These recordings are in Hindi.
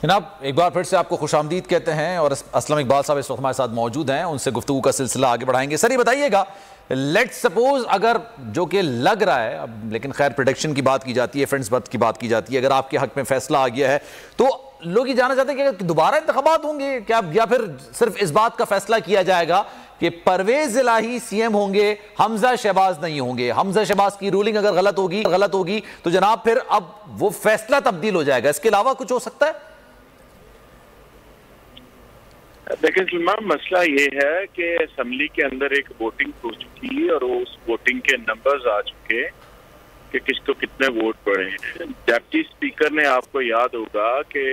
जनाब एक बार फिर से आपको खुशामदीद कहते हैं और असलम इकबाल साहब इस वक्त हमारे साथ मौजूद हैं, उनसे गुफ्तगू का सिलसिला आगे बढ़ाएंगे। सर ये बताइएगा, लेट्स सपोज अगर जो कि लग रहा है अब, लेकिन खैर प्रोटेक्शन की बात की जाती है, फ्रेंड्स बर्थ की बात की जाती है, अगर आपके हक में फैसला आ गया है तो लोग ये जानना चाहते हैं कि दोबारा इंतखाबात होंगे क्या, या फिर सिर्फ इस बात का फैसला किया जाएगा कि परवेज इलाही सीएम होंगे, हमजा शहबाज नहीं होंगे। हमजा शहबाज की रूलिंग अगर गलत होगी तो जनाब फिर अब वो फैसला तब्दील हो जाएगा, इसके अलावा कुछ हो सकता है? देखिए सलमान, मसला ये है कि असेंबली के अंदर एक वोटिंग हो चुकी है और उस वोटिंग के नंबर्स आ चुके कि किसको कितने वोट पड़े हैं। डिप्टी स्पीकर ने, आपको याद होगा कि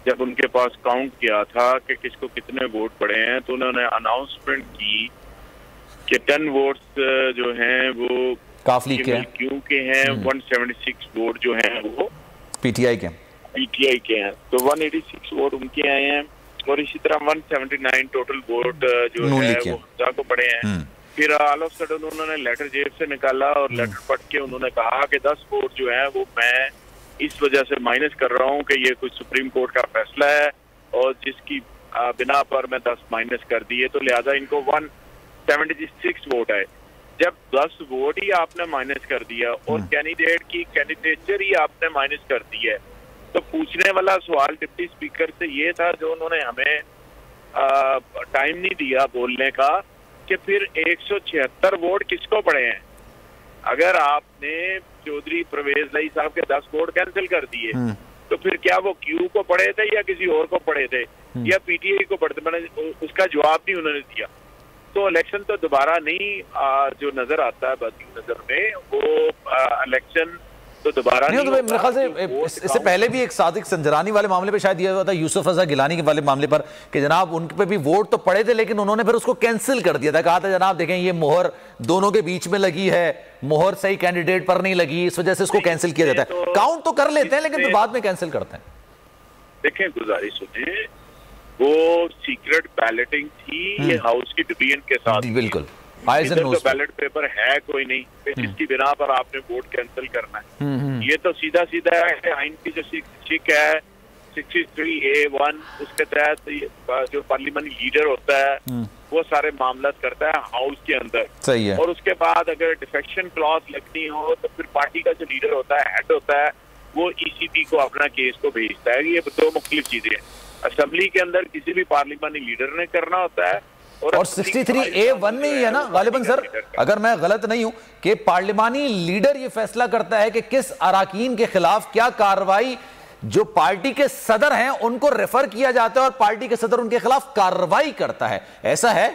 जब उनके पास काउंट किया था कि किसको कितने वोट पड़े हैं, तो उन्होंने अनाउंसमेंट की कि 10 वोट्स जो हैं वो काफली के क्यों के हैं, 176 वोट जो हैं वो पीटीआई के हैं, तो 186 वोट उनके आए हैं और इसी तरह 179 टोटल वोट जो है वो हमजा को पड़े हैं। फिर ऑल ऑफ सडन उन्होंने लेटर जेब से निकाला और लेटर पढ़ के उन्होंने कहा कि 10 वोट जो है वो मैं इस वजह से माइनस कर रहा हूँ कि ये कुछ सुप्रीम कोर्ट का फैसला है और जिसकी बिना पर मैं 10 माइनस कर दिए, तो लिहाजा इनको 176 वोट है। जब 10 वोट ही आपने माइनस कर दिया और कैंडिडेट की कैंडिडेचर ही आपने माइनस कर दी है, तो पूछने वाला सवाल डिप्टी स्पीकर से ये था, जो उन्होंने हमें टाइम नहीं दिया बोलने का, कि फिर 176 वोट किसको पड़े हैं। अगर आपने चौधरी परवेज इलाही साहब के 10 वोट कैंसिल कर दिए तो फिर क्या वो क्यू को पड़े थे या किसी और को पड़े थे या पीटीआई को पड़े थे? मैंने उसका जवाब नहीं उन्होंने दिया। तो इलेक्शन तो दोबारा नहीं जो नजर आता है बदी नजर में, वो इलेक्शन तो दोबारा नहीं। तो मेरे ख्याल से इससे पहले भी एक सादिक संजरानी वाले मामले पे शायद दिया हुआ था, यूसुफ रजा गिलानी के वाले मामले पर, कि जनाब उन पे भी वोट तो पड़े थे लेकिन उन्होंने फिर उसको कैंसिल कर दिया था। कहा था जनाब देखें ये मोहर दोनों के बीच में लगी है, मोहर सही कैंडिडेट पर नहीं लगी, इस वजह से इसको कैंसिल किया जाता है। काउंट तो कर लेते हैं लेकिन फिर बाद में कैंसिल करते हैं। देखें, गुजारिश सुने, वो सीक्रेट बैलेटिंग थी, ये हाउस की डिवीजन के साथ। बिल्कुल, तो बैलेट पेपर है कोई नहीं, जिसकी बिना पर आपने वोट कैंसिल करना है। ये तो सीधा सीधा है, आइन की जो शिक है 63A1, उसके तहत जो पार्लियामेंट लीडर होता है वो सारे मामला करता है हाउस के अंदर। सही है। और उसके बाद अगर डिफेक्शन क्लॉज लगनी हो तो फिर पार्टी का जो लीडर होता है, हेड होता है, वो ईसीपी को अपना केस को भेजता है। ये दो मुख्तलिफ चीजें हैं। असेंबली के अंदर किसी भी पार्लियामेंटी लीडर ने करना होता है और 63A1 में ही है ना गालिबन सर, अगर मैं गलत नहीं हूं, कि पार्लिमानी लीडर ये फैसला करता है कि किस अराकीन के खिलाफ क्या कार्रवाई, जो पार्टी के सदर हैं उनको रेफर किया जाता है और पार्टी के सदर उनके खिलाफ कार्रवाई करता है। ऐसा है?